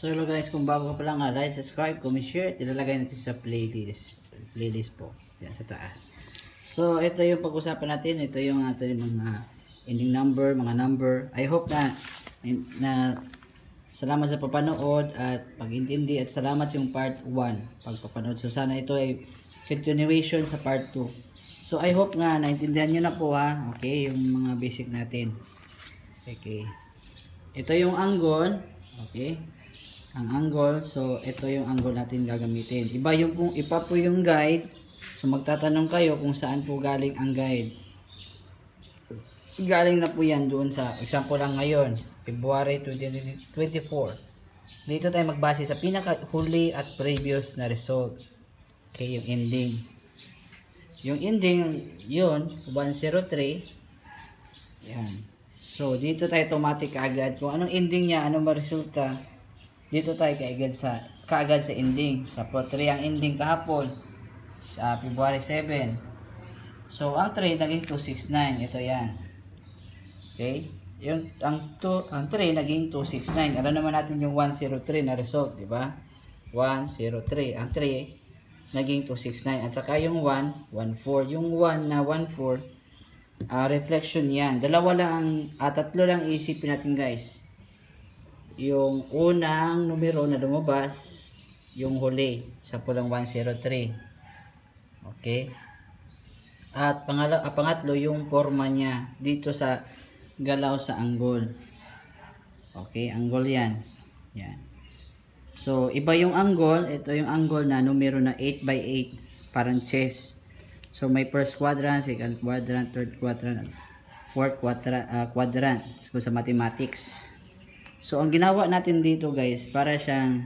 So hello guys, kung bago ka pa lang, like, subscribe, comment, share, ilalagay natin sa playlist po, yan sa taas. So ito yung pag-usapan natin, ito yung ating mga ending number, mga number. I hope na salamat sa papanood at pag-intindi, at salamat yung part 1 pagpapanood. So sana ito ay continuation sa part 2. So I hope nga naintindihan nyo na po ha. Okay, yung mga basic natin. Okay, ito yung angle. Okay, ang angle. So ito yung angle natin gagamitin. Iba po yung guide. So magtatanong kayo kung saan po galing ang guide. Galing na po yan doon sa example lang ngayon, February 2024. Dito tayo magbase sa pinaka-huli at previous na result. Okay, yung ending. Yung ending, yun, 103. Yan. So, dito tayo automatic kaagad. Kung anong ending niya, anong resulta, dito tayo kaagad sa ending. Sa Pro 3 ang ending kahapon, sa February 7. So, ang 3 naging 269. Ito yan. Okay? Ang 3 naging 269. Alam naman natin yung 103 na result, di ba? 103. Ang 3 naging 269. At saka yung 1, 14. Yung 1 na 14, reflection yan. Tatlo lang isipin natin guys. Yung unang numero na lumabas, yung huli, sa pulang 103. Okay? At pangatlo, yung forma niya dito sa galaw sa angle. Okay, angle yan. Yan. So, iba yung angle. Ito yung angle na numero na 8 by 8. Parang chess. So, may first quadrant, second quadrant, third quadrant, fourth quadrant. So, sa mathematics. So, ang ginawa natin dito guys, para siyang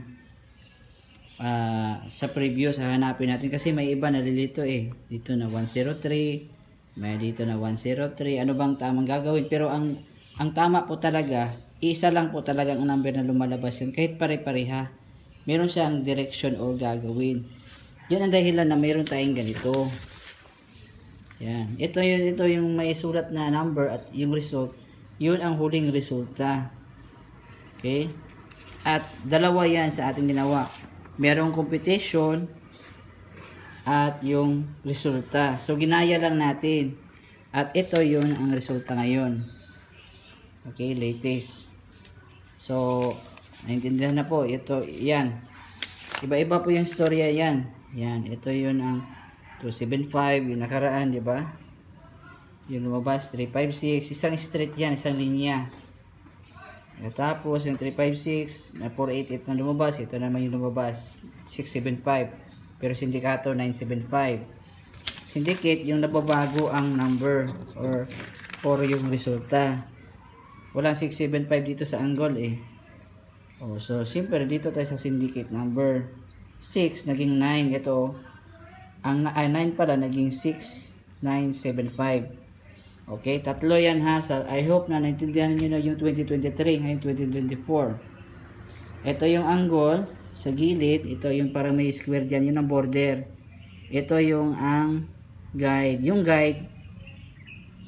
sa previous, hahanapin natin. Kasi may iba nalilito eh. Dito na 103. May dito na 103. Ano bang tamang gagawin? Pero ang tama po talaga, isa lang po talaga ang number na lumalabas yun. Kahit pare-pareha, meron siyang direction o gagawin. Yan ang dahilan na meron tayong ganito. Yan. Ito yung may sulat na number at yung result, yun ang huling resulta. Okay? At dalawa yan sa ating ginawa. Merong computation at yung resulta. So, ginaya lang natin. At ito yun ang resulta ngayon. Okay, latest. So, naintindihan na po. Ito, yan. Iba-iba po yung storya yan. Yan, ito yun ang 275, yung nakaraan, di ba? Yung lumabas, 356. Isang straight yan, isang linya. At tapos, yung 356, na 488 na lumabas. Ito naman yung lumabas, 675. Pero sindikato 975. Syndicate yung nababago ang number or yung resulta. Walang 675 dito sa angle eh. Oh, so simple dito tayo sa syndicate number. 6 naging 9. Ito ang 9 pala naging 6975. Okay, tatlo yan ha. I hope na naintindihan niyo na yung 2023 ngayon 2024. Ito yung angle sa gilid, ito yung parang may square dyan, yun ang border. Ito yung ang guide. Yung guide,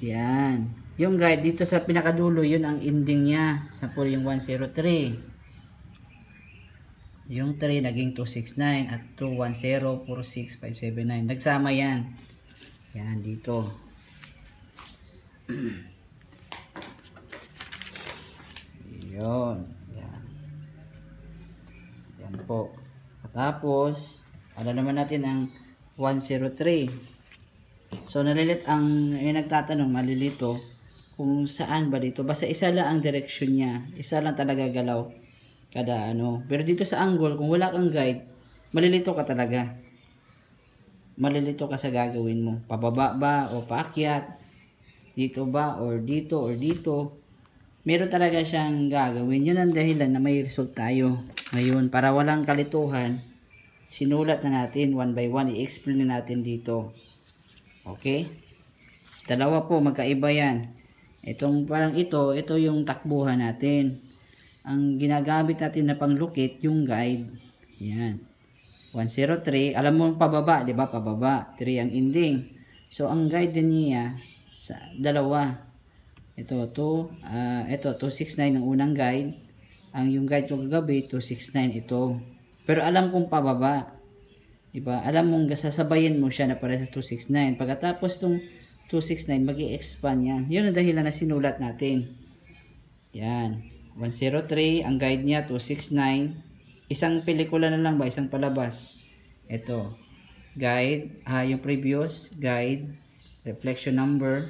yan. Yung guide, dito sa pinakadulo, yun ang ending niya. Sample yung 103. Yung 3 naging 269 at 210, 46579. Nagsama yan. Yan, dito. Yun. Po. At tapos, alam naman natin ang 103. So, yung nagtatanong, malilito, kung saan ba dito. Basta isa lang ang direction niya. Isa lang talaga galaw. Kada ano. Pero dito sa angle, kung wala kang guide, malilito ka talaga. Malilito ka sa gagawin mo. Pababa ba o paakyat? Dito ba or dito or dito? Meron talaga siyang gagawin. Yun ang dahilan na may result tayo. Ngayon, para walang kalituhan, sinulat na natin one by one. I-explain na natin dito. Okay? Dalawa po, magkaiba yan. Itong parang ito yung takbuhan natin. Ang ginagamit natin na panglukit, yung guide. Yan. 103. Alam mo pababa, di ba? Pababa. 3 ang ending. So, ang guide din niya sa dalawa. Ito 269 ang unang guide. Ang yung guide ko kagabi, 269 ito. Pero alam kong pababa. Diba? Alam mong sasabayin mo siya na para sa 269. Pagkatapos tong 269, mag-i-expand yan. Yun ang dahilan na sinulat natin. Yan. 103, ang guide niya, 269. Isang pelikula na lang ba? Isang palabas. Ito. Guide, yung previous, guide, reflection number.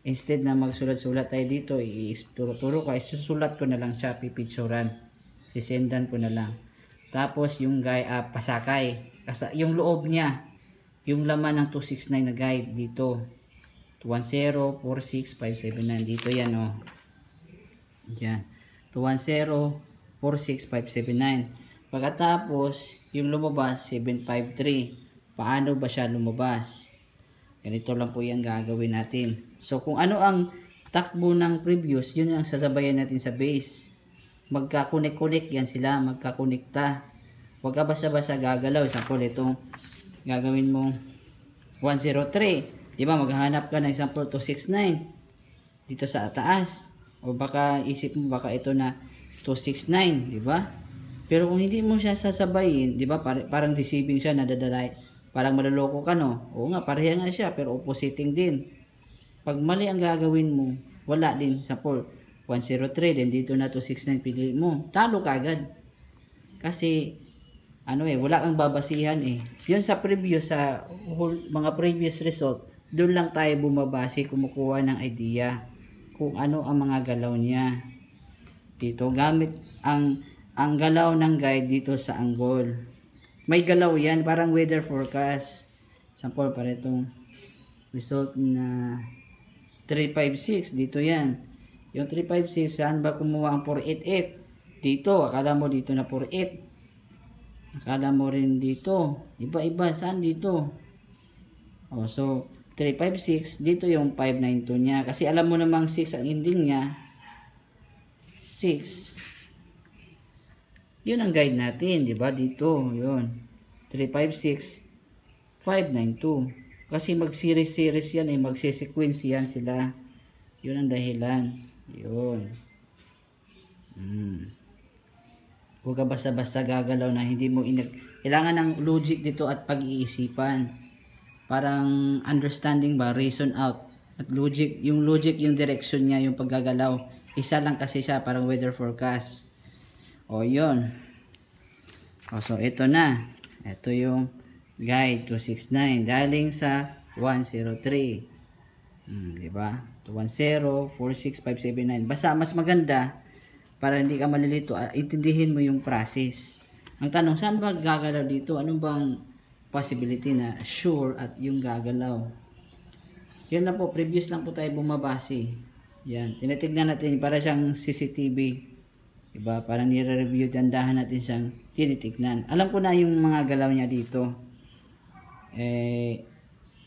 Instead na magsulat-sulat tayo dito, ituro-turo ka, isusulat ko na lang siya, pipicturan. Sisendan ko na lang. Tapos yung guide, pasakay. Kasi yung loob niya, yung laman ng 269 na guide dito. 210-46579. Dito yan, oh. Yan. 210-46579. Pagkatapos, yung lumabas, 753. Paano ba siya lumabas? Ganito lang po yung gagawin natin. So, kung ano ang takbo ng previous, yun ang sasabayan natin sa base. Magkakunik-kunik yan sila, magkakunikta. Huwag ka basta-basta gagalaw. Example, itong gagawin mo 103. Diba, maghahanap ka ng example 269 dito sa taas. O baka isip mo, baka ito na 269, diba? Pero kung hindi mo siya sasabayin, diba, parang deceiving siya, nadadalay. Parang maluloko ka, no? Oo nga, pareha nga siya, pero oppositing din. Pag mali ang gagawin mo, wala din. Example, 103, then dito na 269 pili mo. Talo ka agad. Kasi, wala kang babasihan eh. Yun sa previous, sa mga previous result, doon lang tayo bumabase, kumukuha ng idea kung ano ang mga galaw niya. Dito, gamit ang galaw ng guide dito sa angle. May galaw yan, parang weather forecast. Example, para itong result na 356, dito yan. Yung 356, saan ba kumuha ang 488? Dito, akala mo dito na 48. Akala mo rin dito. Iba-iba, saan dito? So, 356, dito yung 592 niya. Kasi alam mo namang 6 ang ending niya. 6. Yun ang guide natin, di ba? Dito, yun. 356, 592. Kasi mag-series-series yan, magse-sequence yan sila. Yun ang dahilan. Yun. Huwag ka basta-basta gagalaw na hindi mo kailangan ng logic dito at pag-iisipan. Parang understanding ba, reason out. At logic, yung direction niya, yung paggagalaw. Isa lang kasi siya, parang weather forecast. Yun. So, ito na. Ito yung guide 269. Daling sa 103. Diba? 210-46579. Basta mas maganda, para hindi ka malilito, intindihin mo yung process. Ang tanong, saan ba gagalaw dito? Anong bang possibility na sure at yung gagalaw? Yan na po, previous lang po tayo bumabase. Yan, tinitignan natin, para siyang CCTV. Diba? Parang nire-review, dandahan natin siyang tinitignan. Alam ko na yung mga galaw niya dito.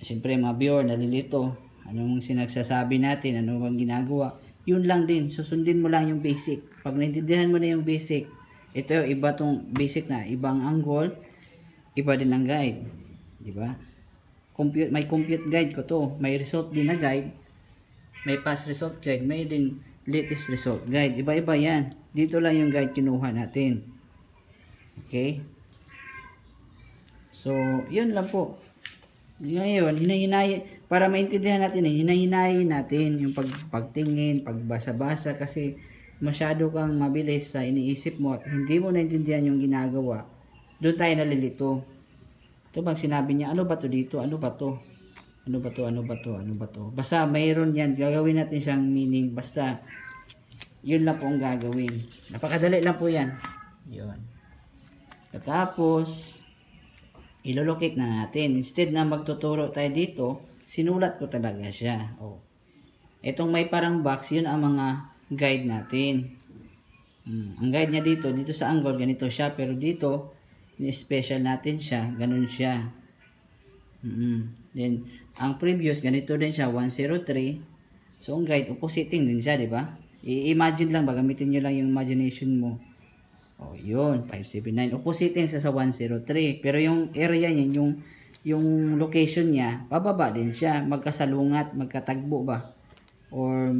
Siyempre mga viewer, nalilito. Anong sinagsasabi natin? Ano bang ginagawa? Yun lang din. Susundin mo lang yung basic. Pag naintindihan mo na yung basic, ito iba tong basic na. Ibang angle, iba din ang guide. Diba? May compute guide ko to. May result din na guide. May past result guide. May din latest result guide. Iba-iba yan. Dito lang yung guide kinuha natin. Okay? So, yun lang po. Ngayon, para maintindihan natin, hinahinayin natin yung pagtingin, pagbasa-basa, kasi masyado kang mabilis sa iniisip mo at hindi mo naintindihan yung ginagawa. Doon tayo nalilito. Ito bang sinabi niya, ano ba to dito? Ano ba to? Ano ba to? Ano ba to? Ano ba to? Basta mayroon yan. Gagawin natin siyang meaning. Basta, yun lang po ang gagawin. Napakadali lang po yan. Yun. Tapos, ilolocate na natin. Instead na magtuturo tayo dito, sinulat ko talaga siya. Itong may parang box, yun ang mga guide natin. Ang guide niya dito sa angle, ganito siya. Pero dito, ni-special natin siya, ganun siya. Then, ang previous, ganito din siya, 103. So, ang guide, oppositing din siya, di ba? I-imagine lang ba, gamitin nyo lang yung imagination mo. Yun, 579. Oppositing sa 103. Pero yung area niya, yung location niya, pababa din siya. Magkasalungat, magkatagbo ba? Or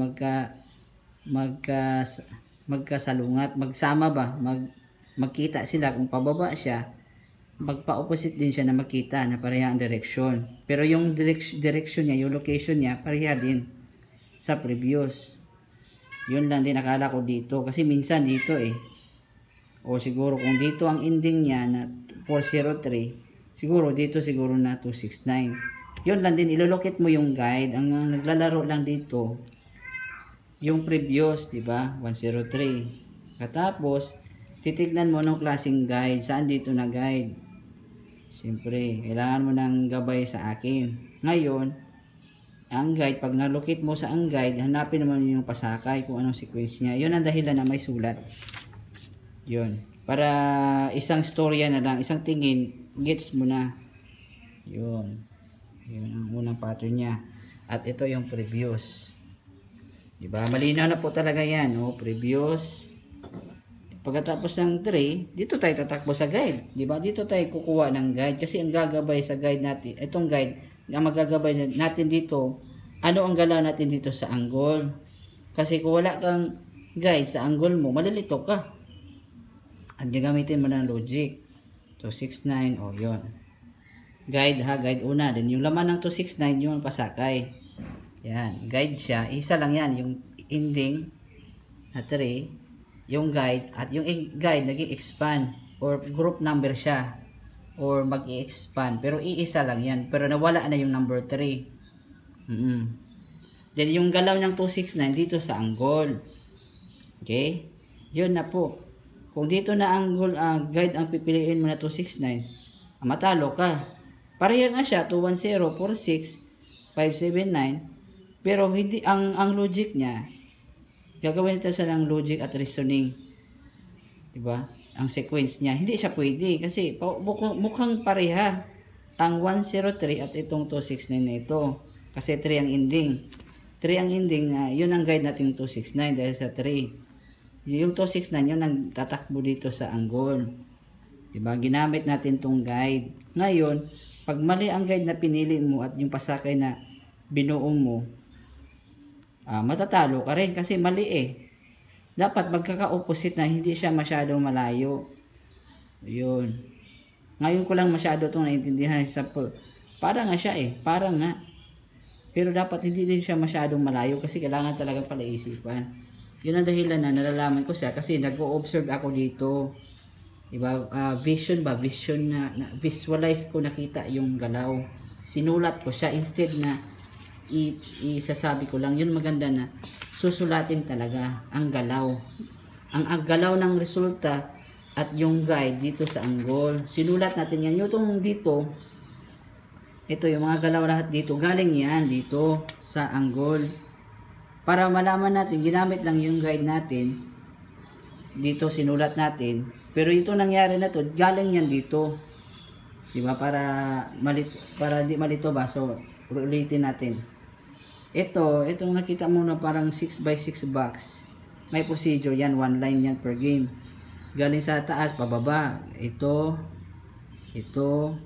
magkasalungat, magsama ba, magkita sila. Kung pababa siya, magpa-opposite din siya na makita na pareha ang direksyon. Pero yung direction niya, yung location niya, pareha din sa previous. Yun lang din akala ko dito. Kasi minsan dito o siguro kung dito ang ending niya na 403, siguro dito siguro na 269. Yun lang din, ilolocate mo yung guide. Ang naglalaro lang dito, yung previous, di ba? 103. Katapos, titignan mo ng klaseng guide. Saan dito na guide? Siyempre, kailangan mo ng gabay sa akin. Ngayon, ang guide, pag nalocate mo sa ang guide, hanapin naman yung pasakay kung anong sequence niya. Yun ang dahilan na may sulat. Yun. Para isang storya na lang, isang tingin, gets mo na. Yun. Yun ang unang pattern niya. At ito yung previous. Diba? Malinaw na po talaga yan. Previous. Pagkatapos ng 3, dito tayo tatakbo sa guide. Diba? Dito tayo kukuha ng guide. Kasi ang gagabay sa guide natin, itong guide, ang magagabay natin dito, ano ang galaw natin dito sa angle. Kasi kung wala kang guide sa angle mo, malilito ka. At gagamitin mo ng logic. 269, yun. Guide guide una. Then yung laman ng 269, yung pasakay. Yan, guide siya. Isa lang yan, yung ending na 3, yung guide, at yung guide naging expand or group number siya or mag-i-expand. Pero iisa lang yan. Pero nawala na yung number 3. Then yung galaw ng 269 dito sa angle. Okay? Yun na po. Kung dito na angle, guide ang pipiliin mo na 269, matalo ka. Pareha nga siya, 210, 46, 579. Pero hindi, ang logic niya, gagawin ito sa ng logic at reasoning. Diba? Ang sequence niya, hindi siya pwede. Kasi mukhang pareha ang 103 at itong 269 na ito. Kasi 3 ang ending. 3 ang ending, yun ang guide natin 269 dahil sa 3. Yung 269, yun ang tatakbo dito sa angle. Diba? Ginamit natin tong guide. Ngayon, pag mali ang guide na pinili mo at yung pasakay na binuong mo, matatalo ka rin kasi mali Dapat magkaka-opposite na hindi siya masyadong malayo. Yun. Ngayon ko lang masyado itong naintindihan sa para nga siya para nga. Pero dapat hindi din siya masyadong malayo kasi kailangan talaga palaisipan. Yun ang dahilan na nalalaman ko siya kasi nag-o-observe ako dito. Diba? Vision na visualize ko, nakita yung galaw. Sinulat ko siya instead na isasabi ko lang. Yun maganda na susulatin talaga ang galaw. Ang galaw ng resulta at yung guide dito sa angle. Sinulat natin yan. Yung dito, ito yung mga galaw lahat dito. Galing yan dito sa angle. Para malaman natin, ginamit lang yung guide natin. Dito sinulat natin. Pero ito nangyari na to, galing yan dito. Diba? Para di malito ba? So, ulitin natin. Itong nakita mo na parang 6x6 box. May procedure yan. 1 line yan per game. Galing sa taas, pababa. Ito, 0 to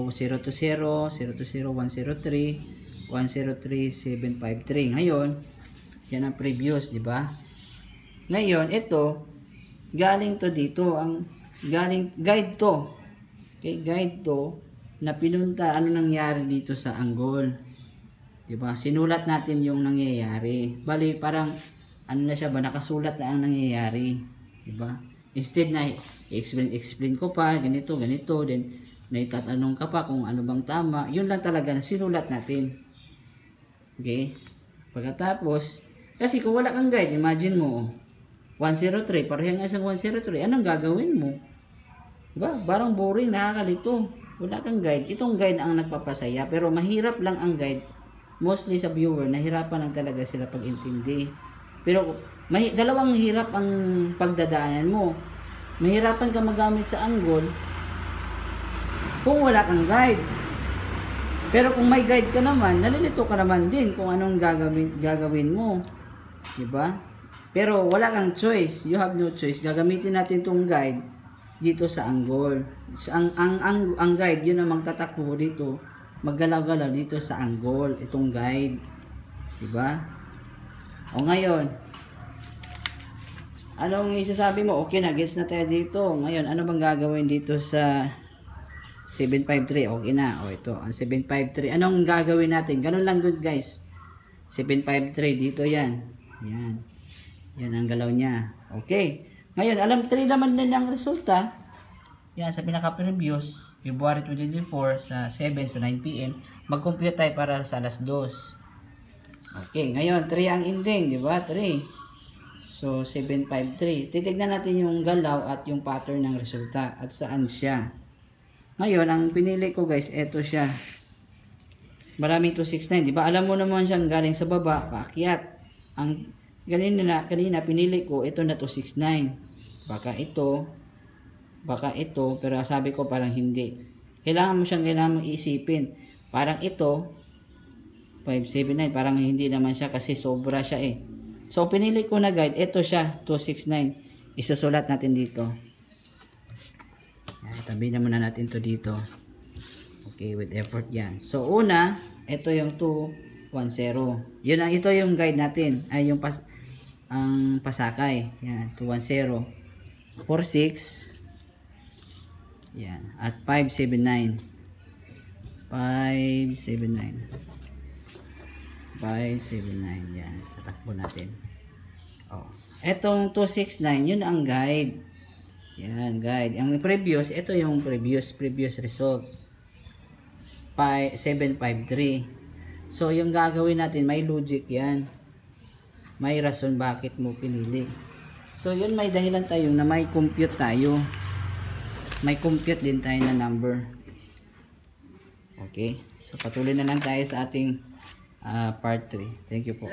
0, 0 to 0, 103, 103, 753. Ngayon, yan ang previous, di ba? Ngayon, ito, galing to dito, galing, guide to. Okay, guide to, na pinunta, ano nangyari dito sa angle. Diba? Sinulat natin yung nangyayari. Bali, parang, ano na siya ba, nakasulat na ang nangyayari. Diba? Instead na, explain ko pa, ganito, then, naitatanong ka pa kung ano bang tama. Yun lang talaga, sinulat natin. Okay? Pagkatapos, kasi kung wala kang guide, imagine mo, 103, pareha nga isang 103, anong gagawin mo? Diba? Parang boring, nakakalito. Wala kang guide. Itong guide ang nagpapasaya, pero mahirap lang ang guide. Mostly sa viewer, nahirapan lang talaga sila pag-intindi. Pero, dalawang hirap ang pagdadaanan mo. Mahirapan ka magamit sa angle kung wala kang guide. Pero kung may guide ka naman, nalilito ka naman din kung anong gagawin mo. Diba? Pero wala kang choice. You have no choice. Gagamitin natin tong guide dito sa angle. Ang guide, yun ang magtatakbo dito. Maggalaw-galaw dito sa angle. Itong guide. Diba? O ngayon, Anong isasabi mo? Okay na, gets na tayo dito. Ngayon, ano bang gagawin dito sa 753? Okay na. O ito, ang 753. Anong gagawin natin? Ganun lang good guys. 753 dito yan. Yan. Yan ang galaw niya. Okay. Ngayon, alam 3 naman din ang resulta. Yan, sa pinaka-previous, February 24 sa 7 sa 9 PM, mag-compute tayo para sa alas 2. Okay, ngayon 3 ang ending, di ba? 3. So 753. Titignan natin yung galaw at yung pattern ng resulta at saan siya. Ngayon, ang pinili ko guys, eto siya. Maraming 269, di ba? Alam mo naman siyang galing sa baba, paakyat. Ang kanina pinili ko, ito na 269. Baka ito, pero sabi ko parang hindi. Kailangan mo iisipin. Parang ito 579, parang hindi naman siya kasi sobra siya eh. So pinili ko na guide, ito siya 269. Isusulat natin dito. Yan, tabi na muna natin to dito. Okay, with effort yan. So una, ito yung 210. Ito yung guide natin, ay yung ang pasakay. Yan, 210. 46. Yan, at 579. 579. Yan, tatakbo natin. Oh, etong 269, yun ang guide. Yan, guide. Ang previous, ito yung previous result. 753. So, yung gagawin natin, may logic yan. May rason bakit mo pinili. So, yun may dahilan tayo na may compute tayo. May compute din tayo na number. Okay. So, patuloy na lang tayo sa ating part 3. Thank you po.